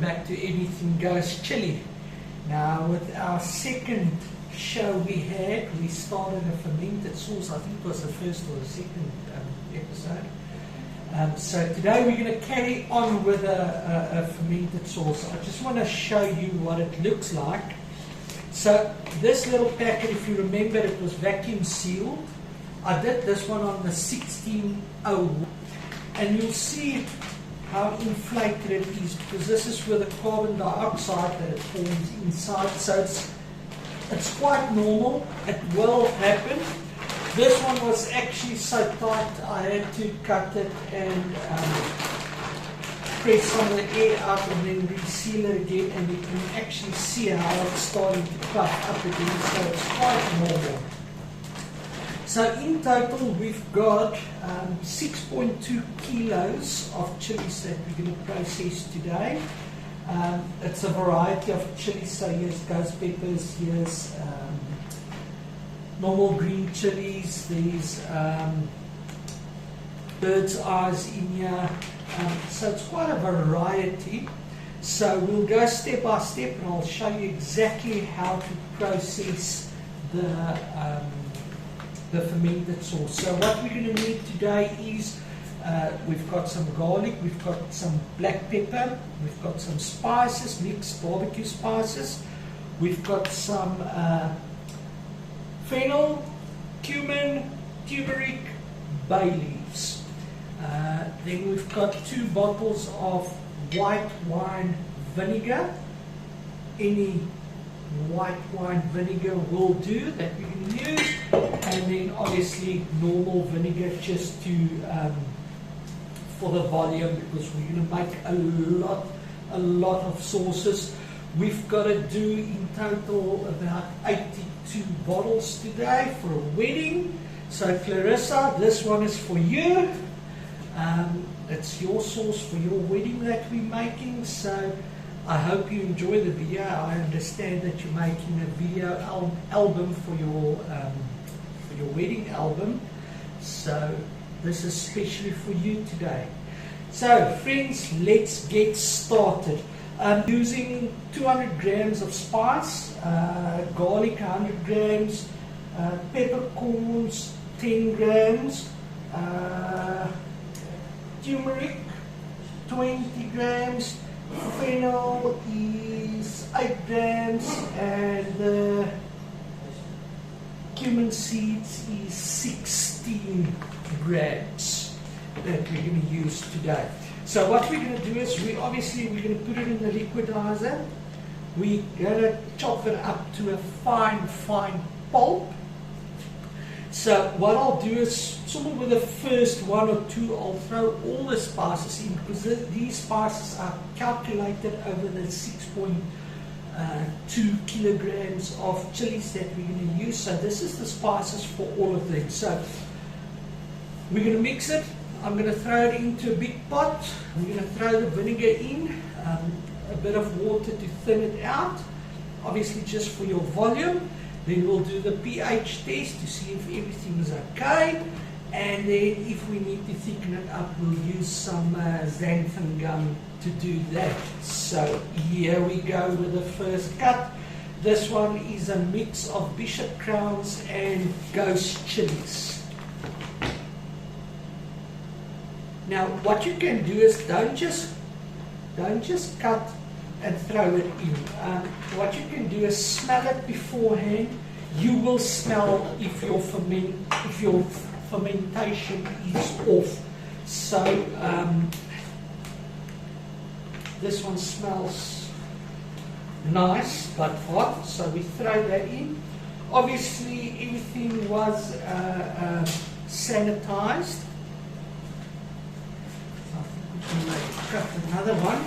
back to Anything Goes Chili. Now with our second show we started a fermented sauce. I think it was the first or the second episode. So today we're going to carry on with a fermented sauce. I just want to show you what it looks like. So this little packet, if you remember, it was vacuum sealed. I did this one on the 1601, and you'll see how inflated it is, because this is with the carbon dioxide that it forms inside. So it's quite normal. It will happen. This one was actually so tight I had to cut it and press some of the air out and then reseal it again, and you can actually see how it's starting to puff up again, so it's quite normal. So in total we've got 6.2 kilos of chilies that we're going to process today. It's a variety of chilies, so here's ghost peppers, here's normal green chilies, there's bird's eyes in here, so it's quite a variety. So we'll go step by step and I'll show you exactly how to process the fermented sauce. So what we're going to need today is we've got some garlic, we've got some black pepper, we've got some spices, mixed barbecue spices, we've got some fennel, cumin, turmeric, bay leaves. Then we've got 2 bottles of white wine vinegar. Any white wine vinegar will do that we can use, and then obviously normal vinegar just to for the volume, because we're going to make a lot of sauces. We've got to do in total about 82 bottles today for a wedding. So Clarissa, this one is for you. It's your sauce for your wedding that we're making. So I hope you enjoy the video. I understand that you're making a video album for your wedding album. So this is especially for you today. So friends, let's get started. I'm using 200 grams of spice, garlic 100 grams, peppercorns 10 grams, turmeric 20 grams, fennel is 8 grams, and the cumin seeds is 16 grams that we're going to use today. So what we're going to do is we're going to put it in the liquidizer. We're going to chop it up to a fine pulp. So what I'll do is, sort of with the first 1 or 2, I'll throw all the spices in, because these spices are calculated over the 6.2 kilograms of chilies that we're going to use. So this is the spices for all of them. So we're going to mix it. I'm going to throw it into a big pot. We're going to throw the vinegar in, a bit of water to thin it out, obviously just for your volume. Then we'll do the pH test to see if everything is okay, and then if we need to thicken it up, we'll use some xanthan gum to do that. So here we go with the first cut. This one is a mix of Bishop Crowns and Ghost Chillis. Now what you can do is don't just cut and throw it in. What you can do is smell it beforehand. You will smell if your fermentation is off. So this one smells nice but hot, so we throw that in. Obviously everything was sanitized. Cut another one.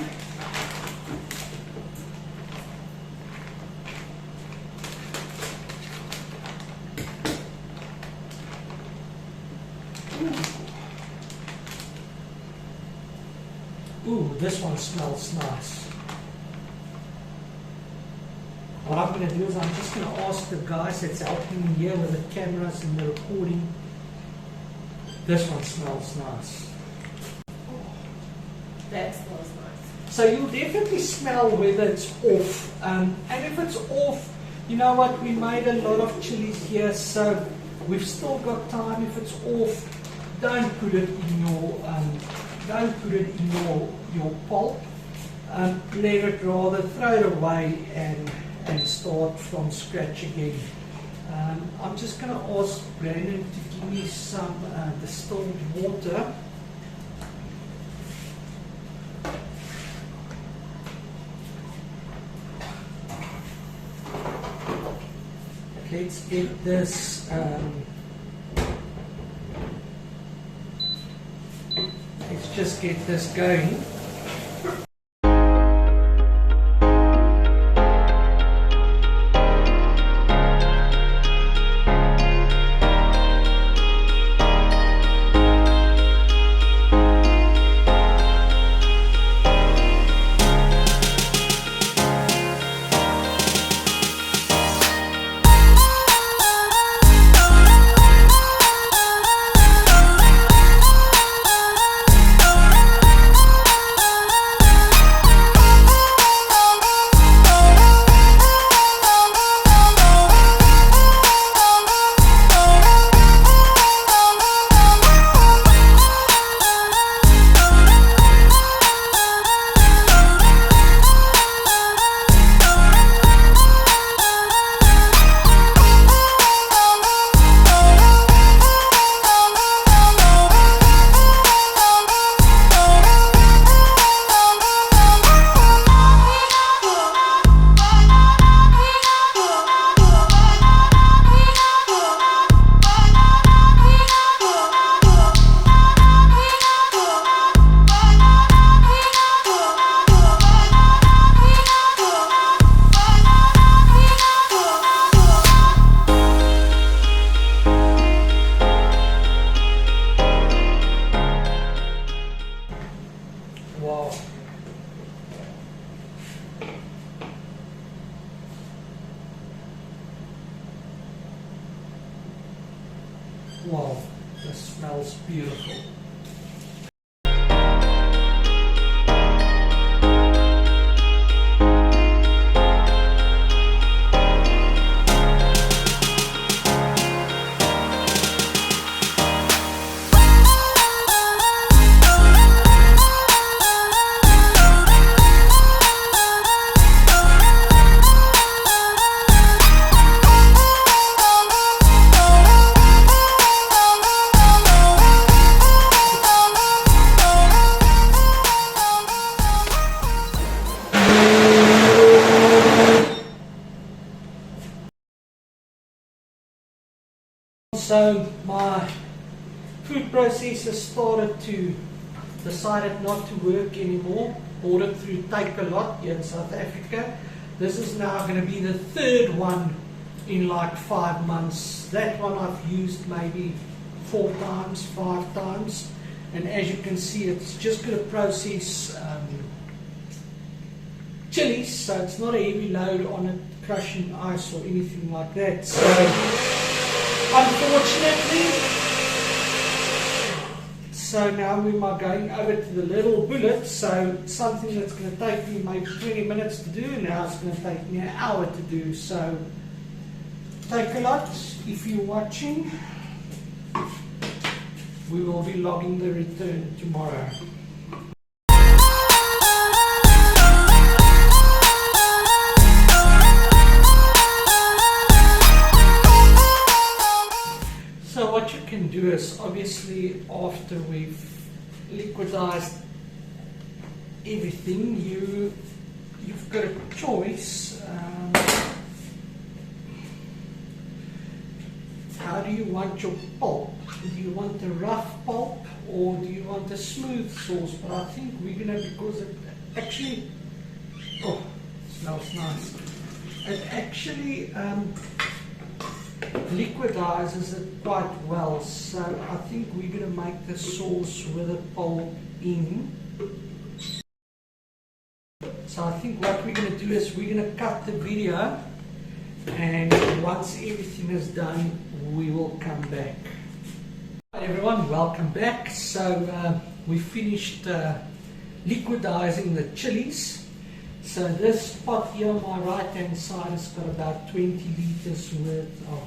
Ooh, this one smells nice. What I'm going to do is I'm just going to ask the guys that's helping me here with the cameras and the recording. This one smells nice. That smells nice. So you'll definitely smell whether it's off. And if it's off, you know what, we made a lot of chilies here, so we've still got time. If it's off, don't put it in your pulp. Let it rather throw it away and start from scratch again. I'm just going to ask Brandon to give me some distilled water. Let's get this, let's just get this going. Wow, this smells beautiful. So my food processor decided not to work anymore. Ordered through Takealot here in South Africa. This is now going to be the third one in like 5 months. That one I've used maybe 4 times, 5 times. And as you can see, it's just going to process chilies, so it's not a heavy load on it, crushing ice or anything like that. So unfortunately, so now we are going over to the little bullet. So something that's going to take me maybe 20 minutes to do, now it's going to take me an hour to do. So Takealot, if you're watching, we will be logging the return tomorrow. So what you can do is, obviously after we've liquidized everything, you've got a choice. How do you want your pulp? Do you want a rough pulp or do you want a smooth sauce? But I think we're gonna, because it actually, oh, it smells nice. It actually liquidizes it quite well, so I think we're going to make the sauce with a pulp in. So I think what we're going to do is we're going to cut the video, and once everything is done we will come back. Hi everyone, welcome back. So we finished liquidizing the chilies. So this pot here on my right hand side has got about 20 liters worth of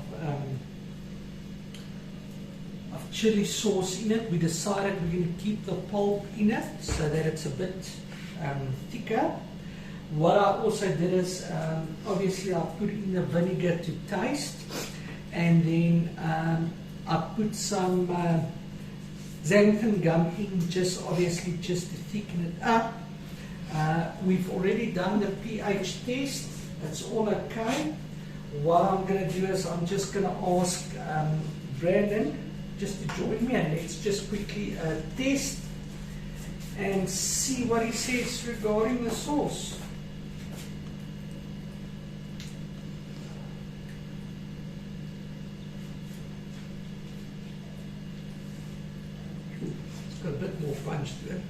chili sauce in it. We decided we're going to keep the pulp in it so that it's a bit thicker. What I also did is, obviously I put in the vinegar to taste, and then I put some xanthan gum in, just obviously just to thicken it up. We've already done the pH test, it's all okay. What I'm going to do is I'm just going to ask Brandon just to join me, and let's just quickly test and see what he says regarding the sauce. It's got a bit more punch to it.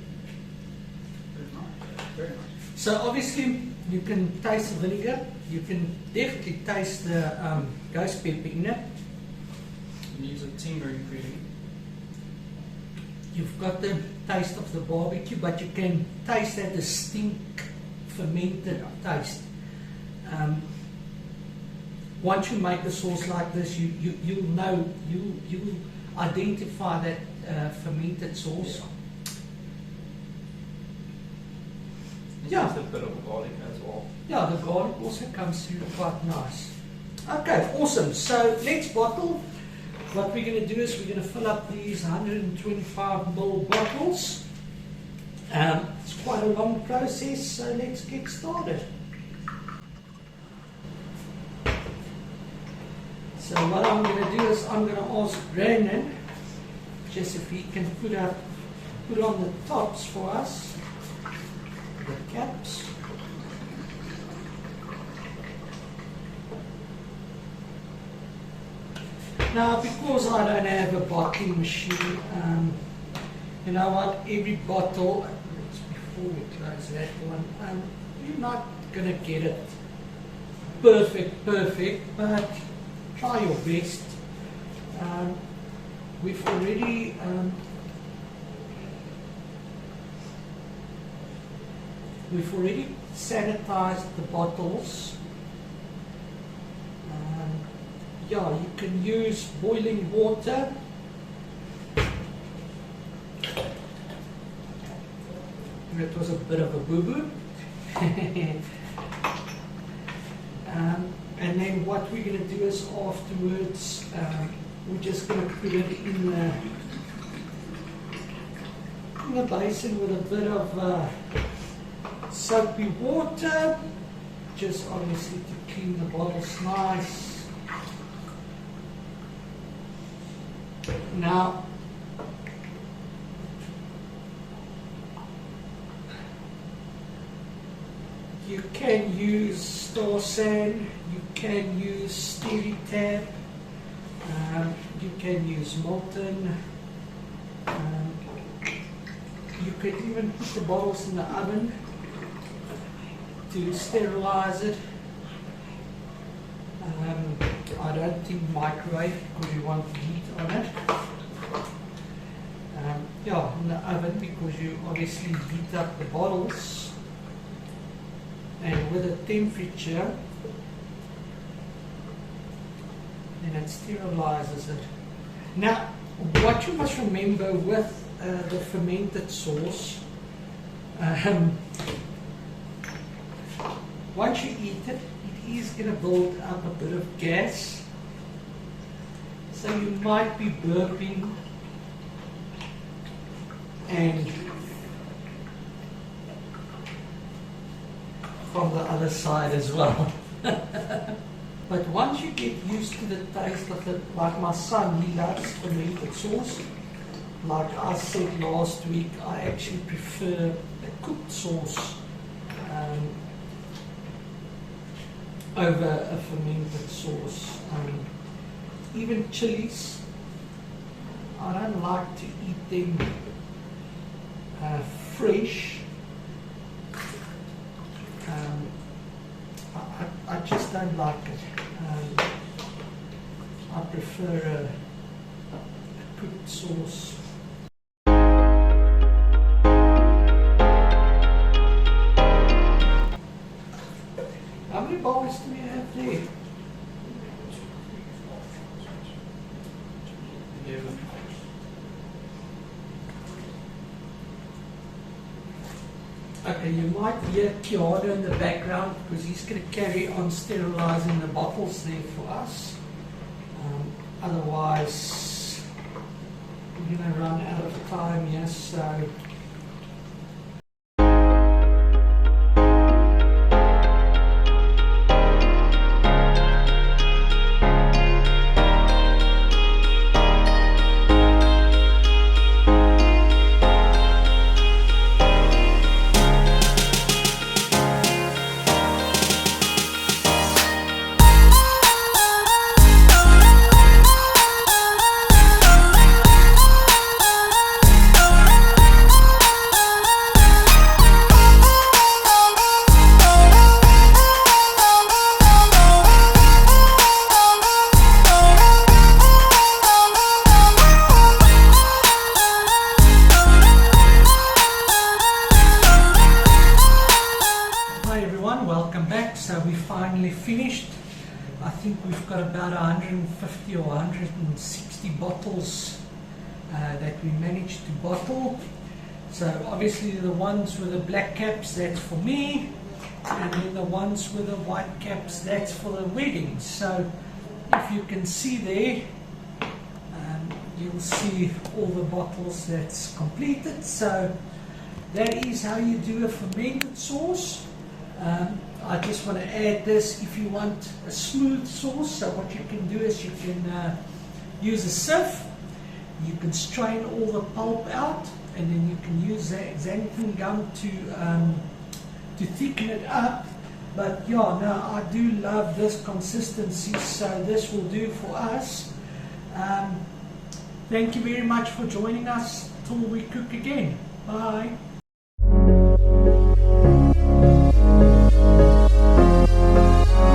Very nice. So obviously you can taste the vinegar, you can definitely taste the ghost pepper in it. And use a timbering cream. You've got the taste of the barbecue, but you can taste that distinct fermented taste. Once you make a sauce like this, you'll know, you identify that fermented sauce. Yeah. Just a bit of garlic as well. Yeah, the garlic also comes through quite nice. Okay, awesome. So let's bottle. What we're going to do is we're going to fill up these 125 ml bottles. It's quite a long process, so let's get started. So what I'm going to do is I'm going to ask Brandon just if he can put on the tops for us, the caps. Now, because I don't have a bottling machine, you know what, every bottle, before we close that one, you're not going to get it perfect, but try your best. We've already sanitized the bottles. Yeah, you can use boiling water. It was a bit of a boo-boo. And then what we're going to do is afterwards, we're just going to put it in the basin with a bit of soapy water, just obviously to clean the bottles nice. Now, you can use Star San, you can use Steri-Tab, you can use Molten, you can even put the bottles in the oven to sterilize it. I don't think microwave because you want heat on it. Yeah, in the oven because you obviously heat up the bottles, and with the temperature, then it sterilizes it. Now, what you must remember with the fermented sauce, once you eat it, it is going to build up a bit of gas, so you might be burping and from the other side as well. But once you get used to the taste of it, like my son, he loves fermented sauce. Like I said last week, I actually prefer a cooked sauce over a fermented sauce. Even chilies, I don't like to eat them fresh. I just don't like it. I prefer a cooked sauce. Okay, you might hear Keanu in the background because he's going to carry on sterilizing the bottles there for us. Otherwise, we're going to run out of time here, so... Welcome back. So we finally finished. I think we've got about 150 or 160 bottles that we managed to bottle. So obviously the ones with the black caps, that's for me, and then the ones with the white caps, that's for the weddings. So if you can see there, you'll see all the bottles that's completed. So that is how you do a fermented sauce. I just want to add this, if you want a smooth sauce, so what you can do is you can use a sieve, you can strain all the pulp out, and then you can use the xanthan gum to thicken it up. But yeah, no, I do love this consistency, so this will do for us. Thank you very much for joining us till we cook again. Bye.